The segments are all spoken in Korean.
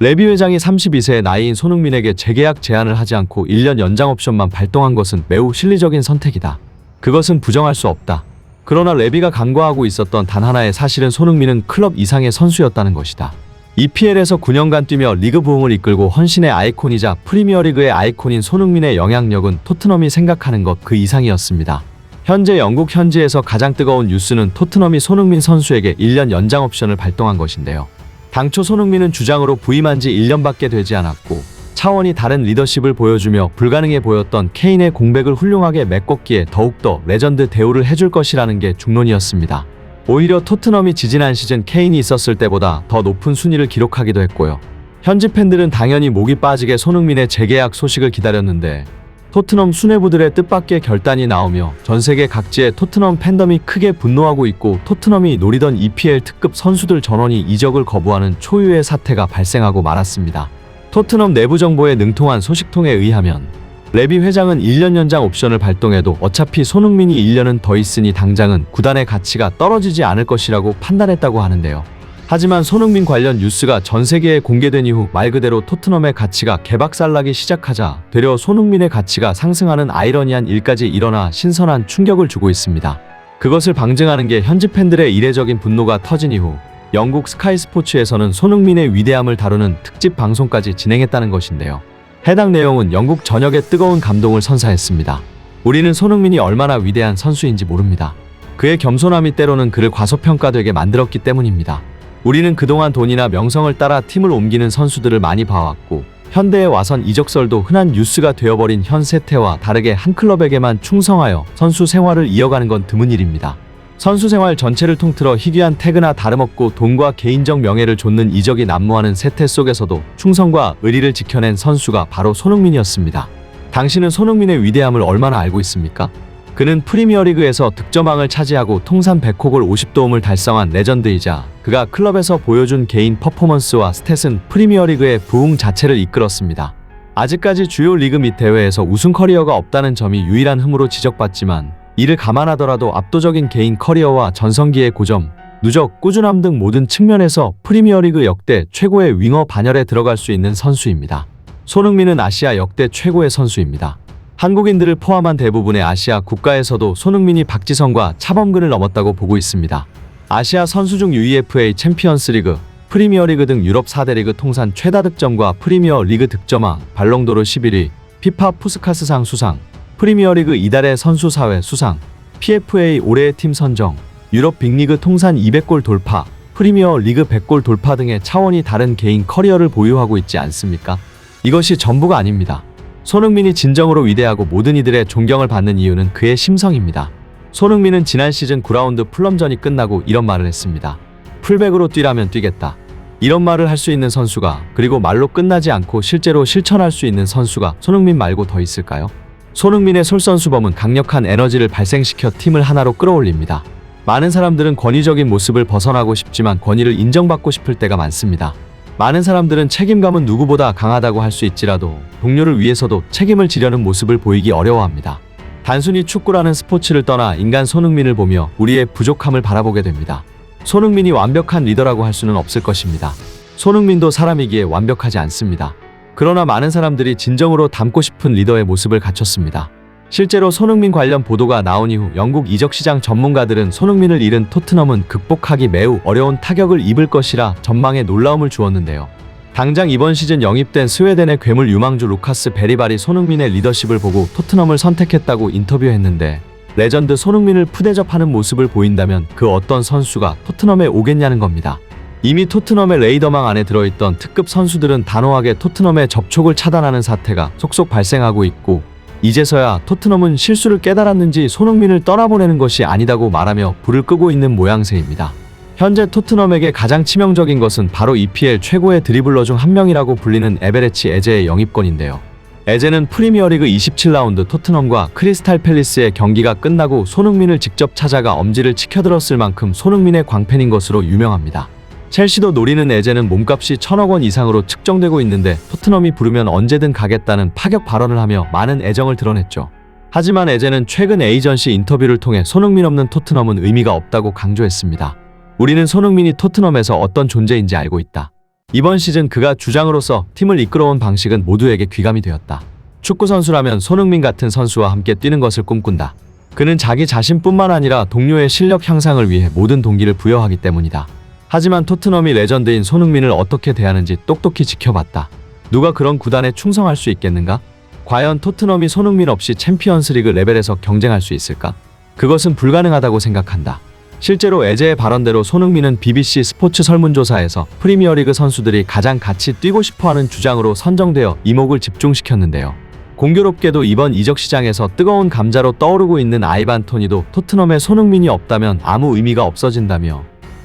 레비 회장이 32세의 나이인 손흥민에게 재계약 제안을 하지 않고 1년 연장 옵션만 발동한 것은 매우 실리적인 선택이다. 그것은 부정할 수 없다. 그러나 레비가 간과하고 있었던 단 하나의 사실은 손흥민은 클럽 이상의 선수였다는 것이다. EPL에서 9년간 뛰며 리그 부흥을 이끌고 헌신의 아이콘이자 프리미어리그의 아이콘인 손흥민의 영향력은 토트넘이 생각하는 것 그 이상이었습니다. 현재 영국 현지에서 가장 뜨거운 뉴스는 토트넘이 손흥민 선수에게 1년 연장 옵션을 발동한 것인데요. 당초 손흥민은 주장으로 부임한 지 1년밖에 되지 않았고 차원이 다른 리더십을 보여주며 불가능해 보였던 케인의 공백을 훌륭하게 메꿨기에 더욱더 레전드 대우를 해줄 것이라는 게 중론이었습니다. 오히려 토트넘이 지지난 시즌 케인이 있었을 때보다 더 높은 순위를 기록하기도 했고요. 현지 팬들은 당연히 목이 빠지게 손흥민의 재계약 소식을 기다렸는데 토트넘 수뇌부들의 뜻밖의 결단이 나오며 전세계 각지의 토트넘 팬덤이 크게 분노하고 있고 토트넘이 노리던 EPL 특급 선수들 전원이 이적을 거부하는 초유의 사태가 발생하고 말았습니다. 토트넘 내부 정보에 능통한 소식통에 의하면 레비 회장은 1년 연장 옵션을 발동해도 어차피 손흥민이 1년은 더 있으니 당장은 구단의 가치가 떨어지지 않을 것이라고 판단했다고 하는데요. 하지만 손흥민 관련 뉴스가 전 세계에 공개된 이후 말 그대로 토트넘의 가치가 개박살나기 시작하자 되려 손흥민의 가치가 상승하는 아이러니한 일까지 일어나 신선한 충격을 주고 있습니다. 그것을 방증하는 게 현지 팬들의 이례적인 분노가 터진 이후 영국 스카이 스포츠에서는 손흥민의 위대함을 다루는 특집 방송까지 진행했다는 것인데요. 해당 내용은 영국 전역의 뜨거운 감동을 선사했습니다. 우리는 손흥민이 얼마나 위대한 선수인지 모릅니다. 그의 겸손함이 때로는 그를 과소평가되게 만들었기 때문입니다. 우리는 그동안 돈이나 명성을 따라 팀을 옮기는 선수들을 많이 봐왔고 현대에 와선 이적설도 흔한 뉴스가 되어버린 현 세태와 다르게 한 클럽에게만 충성하여 선수 생활을 이어가는 건 드문 일입니다. 선수 생활 전체를 통틀어 희귀한 태그나 다름없고 돈과 개인적 명예를 좇는 이적이 난무하는 세태 속에서도 충성과 의리를 지켜낸 선수가 바로 손흥민이었습니다. 당신은 손흥민의 위대함을 얼마나 알고 있습니까? 그는 프리미어리그에서 득점왕을 차지하고 통산 100골 50도움을 달성한 레전드이자 그가 클럽에서 보여준 개인 퍼포먼스와 스탯은 프리미어리그의 부흥 자체를 이끌었습니다. 아직까지 주요 리그 및 대회에서 우승 커리어가 없다는 점이 유일한 흠으로 지적받지만 이를 감안하더라도 압도적인 개인 커리어와 전성기의 고점, 누적, 꾸준함 등 모든 측면에서 프리미어리그 역대 최고의 윙어 반열에 들어갈 수 있는 선수입니다. 손흥민은 아시아 역대 최고의 선수입니다. 한국인들을 포함한 대부분의 아시아 국가에서도 손흥민이 박지성과 차범근을 넘었다고 보고 있습니다. 아시아 선수 중 UEFA 챔피언스 리그, 프리미어리그 등 유럽 4대 리그 통산 최다 득점과 프리미어 리그 득점왕, 발롱도르 11위, 피파 푸스카스상 수상, 프리미어리그 이달의 선수 사회 수상, PFA 올해의 팀 선정, 유럽 빅리그 통산 200골 돌파, 프리미어 리그 100골 돌파 등의 차원이 다른 개인 커리어를 보유하고 있지 않습니까? 이것이 전부가 아닙니다. 손흥민이 진정으로 위대하고 모든 이들의 존경을 받는 이유는 그의 심성입니다. 손흥민은 지난 시즌 9라운드 풀럼전이 끝나고 이런 말을 했습니다. 풀백으로 뛰라면 뛰겠다. 이런 말을 할 수 있는 선수가, 그리고 말로 끝나지 않고 실제로 실천할 수 있는 선수가 손흥민 말고 더 있을까요? 손흥민의 솔선수범은 강력한 에너지를 발생시켜 팀을 하나로 끌어올립니다. 많은 사람들은 권위적인 모습을 벗어나고 싶지만 권위를 인정받고 싶을 때가 많습니다. 많은 사람들은 책임감은 누구보다 강하다고 할 수 있지라도 동료를 위해서도 책임을 지려는 모습을 보이기 어려워합니다. 단순히 축구라는 스포츠를 떠나 인간 손흥민을 보며 우리의 부족함을 바라보게 됩니다. 손흥민이 완벽한 리더라고 할 수는 없을 것입니다. 손흥민도 사람이기에 완벽하지 않습니다. 그러나 많은 사람들이 진정으로 닮고 싶은 리더의 모습을 갖췄습니다. 실제로 손흥민 관련 보도가 나온 이후 영국 이적시장 전문가들은 손흥민을 잃은 토트넘은 극복하기 매우 어려운 타격을 입을 것이라 전망에 놀라움을 주었는데요. 당장 이번 시즌 영입된 스웨덴의 괴물 유망주 루카스 베리발이 손흥민의 리더십을 보고 토트넘을 선택했다고 인터뷰했는데 레전드 손흥민을 푸대접하는 모습을 보인다면 그 어떤 선수가 토트넘에 오겠냐는 겁니다. 이미 토트넘의 레이더망 안에 들어있던 특급 선수들은 단호하게 토트넘의 접촉을 차단하는 사태가 속속 발생하고 있고 이제서야 토트넘은 실수를 깨달았는지 손흥민을 떠나보내는 것이 아니다고 말하며 불을 끄고 있는 모양새입니다. 현재 토트넘에게 가장 치명적인 것은 바로 EPL 최고의 드리블러 중 한 명이라고 불리는 에베레치 에제의 영입권인데요. 에제는 프리미어리그 27라운드 토트넘과 크리스탈 팰리스의 경기가 끝나고 손흥민을 직접 찾아가 엄지를 치켜들었을 만큼 손흥민의 광팬인 것으로 유명합니다. 첼시도 노리는 에제는 몸값이 1000억 원 이상으로 측정되고 있는데 토트넘이 부르면 언제든 가겠다는 파격 발언을 하며 많은 애정을 드러냈죠. 하지만 에제는 최근 에이전시 인터뷰를 통해 손흥민 없는 토트넘은 의미가 없다고 강조했습니다. 우리는 손흥민이 토트넘에서 어떤 존재인지 알고 있다. 이번 시즌 그가 주장으로서 팀을 이끌어온 방식은 모두에게 귀감이 되었다. 축구 선수라면 손흥민 같은 선수와 함께 뛰는 것을 꿈꾼다. 그는 자기 자신뿐만 아니라 동료의 실력 향상을 위해 모든 동기를 부여하기 때문이다. 하지만 토트넘이 레전드인 손흥민을 어떻게 대하는지 똑똑히 지켜봤다. 누가 그런 구단에 충성할 수 있겠는가? 과연 토트넘이 손흥민 없이 챔피언스리그 레벨에서 경쟁할 수 있을까? 그것은 불가능하다고 생각한다. 실제로 에제의 발언대로 손흥민은 BBC 스포츠 설문조사에서 프리미어리그 선수들이 가장 같이 뛰고 싶어하는 주장으로 선정되어 이목을 집중시켰는데요. 공교롭게도 이번 이적 시장에서 뜨거운 감자로 떠오르고 있는 아이반 토니도 토트넘에 손흥민이 없다면 아무 의미가 없어진다며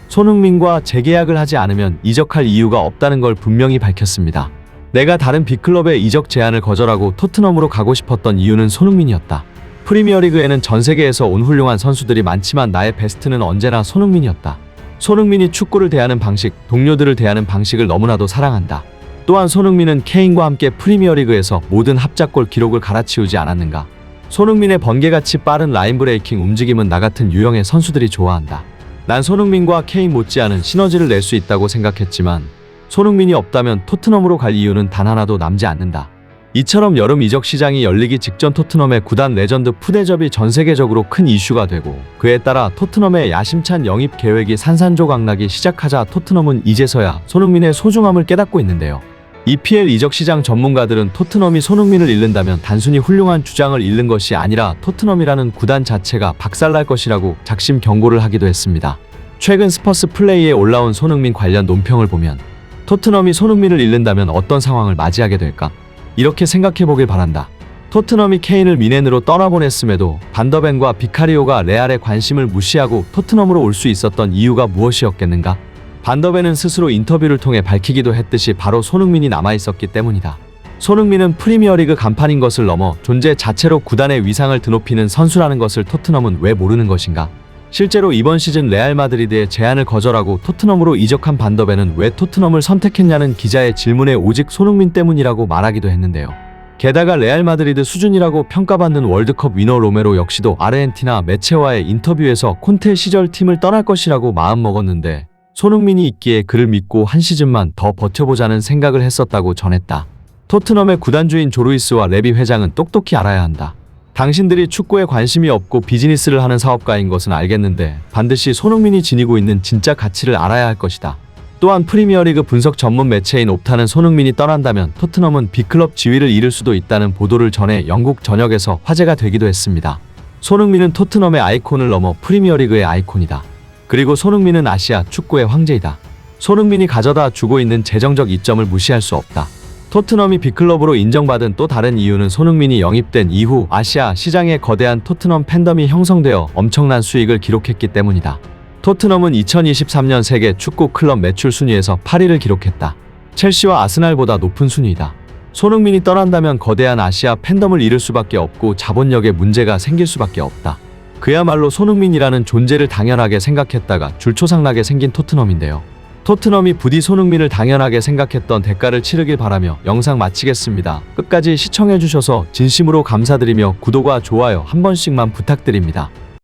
손흥민과 재계약을 하지 않으면 이적할 이유가 없다는 걸 분명히 밝혔습니다. 내가 다른 빅클럽의 이적 제안을 거절하고 토트넘으로 가고 싶었던 이유는 손흥민이었다. 프리미어리그에는 전 세계에서 온 훌륭한 선수들이 많지만 나의 베스트는 언제나 손흥민이었다. 손흥민이 축구를 대하는 방식, 동료들을 대하는 방식을 너무나도 사랑한다. 또한 손흥민은 케인과 함께 프리미어리그에서 모든 합작골 기록을 갈아치우지 않았는가? 손흥민의 번개같이 빠른 라인 브레이킹 움직임은 나 같은 유형의 선수들이 좋아한다. 난 손흥민과 케인 못지않은 시너지를 낼 수 있다고 생각했지만 손흥민이 없다면 토트넘으로 갈 이유는 단 하나도 남지 않는다. 이처럼 여름 이적 시장이 열리기 직전 토트넘의 구단 레전드 푸대접이 전 세계적으로 큰 이슈가 되고 그에 따라 토트넘의 야심찬 영입 계획이 산산조각나기 시작하자 토트넘은 이제서야 손흥민의 소중함을 깨닫고 있는데요. EPL 이적 시장 전문가들은 토트넘이 손흥민을 잃는다면 단순히 훌륭한 주장을 잃는 것이 아니라 토트넘이라는 구단 자체가 박살날 것이라고 작심 경고를 하기도 했습니다. 최근 스퍼스 플레이에 올라온 손흥민 관련 논평을 보면 토트넘이 손흥민을 잃는다면 어떤 상황을 맞이하게 될까? 이렇게 생각해보길 바란다. 토트넘이 케인을 미넨으로 떠나보냈음에도 반더벤과 비카리오가 레알의 관심을 무시하고 토트넘으로 올 수 있었던 이유가 무엇이었겠는가? 반더벤은 스스로 인터뷰를 통해 밝히기도 했듯이 바로 손흥민이 남아있었기 때문이다. 손흥민은 프리미어리그 간판인 것을 넘어 존재 자체로 구단의 위상을 드높이는 선수라는 것을 토트넘은 왜 모르는 것인가? 실제로 이번 시즌 레알 마드리드의 제안을 거절하고 토트넘으로 이적한 반더벤은 왜 토트넘을 선택했냐는 기자의 질문에 오직 손흥민 때문이라고 말하기도 했는데요. 게다가 레알 마드리드 수준이라고 평가받는 월드컵 위너 로메로 역시도 아르헨티나 매체와의 인터뷰에서 콘테 시절 팀을 떠날 것이라고 마음먹었는데 손흥민이 있기에 그를 믿고 한 시즌만 더 버텨보자는 생각을 했었다고 전했다. 토트넘의 구단주인 조루이스와 레비 회장은 똑똑히 알아야 한다. 당신들이 축구에 관심이 없고 비즈니스를 하는 사업가인 것은 알겠는데 반드시 손흥민이 지니고 있는 진짜 가치를 알아야 할 것이다. 또한 프리미어리그 분석 전문 매체인 옵타는 손흥민이 떠난다면 토트넘은 B클럽 지위를 잃을 수도 있다는 보도를 전해 영국 전역에서 화제가 되기도 했습니다. 손흥민은 토트넘의 아이콘을 넘어 프리미어리그의 아이콘이다. 그리고 손흥민은 아시아 축구의 황제이다. 손흥민이 가져다 주고 있는 재정적 이점을 무시할 수 없다. 토트넘이 B클럽으로 인정받은 또 다른 이유는 손흥민이 영입된 이후 아시아 시장에 거대한 토트넘 팬덤이 형성되어 엄청난 수익을 기록했기 때문이다. 토트넘은 2023년 세계 축구 클럽 매출 순위에서 8위를 기록했다. 첼시와 아스날보다 높은 순위이다. 손흥민이 떠난다면 거대한 아시아 팬덤을 잃을 수밖에 없고 자본력에 문제가 생길 수밖에 없다. 그야말로 손흥민이라는 존재를 당연하게 생각했다가 줄초상나게 생긴 토트넘인데요. 토트넘이 부디 손흥민을 당연하게 생각했던 대가를 치르길 바라며 영상 마치겠습니다. 끝까지 시청해주셔서 진심으로 감사드리며 구독과 좋아요 한 번씩만 부탁드립니다.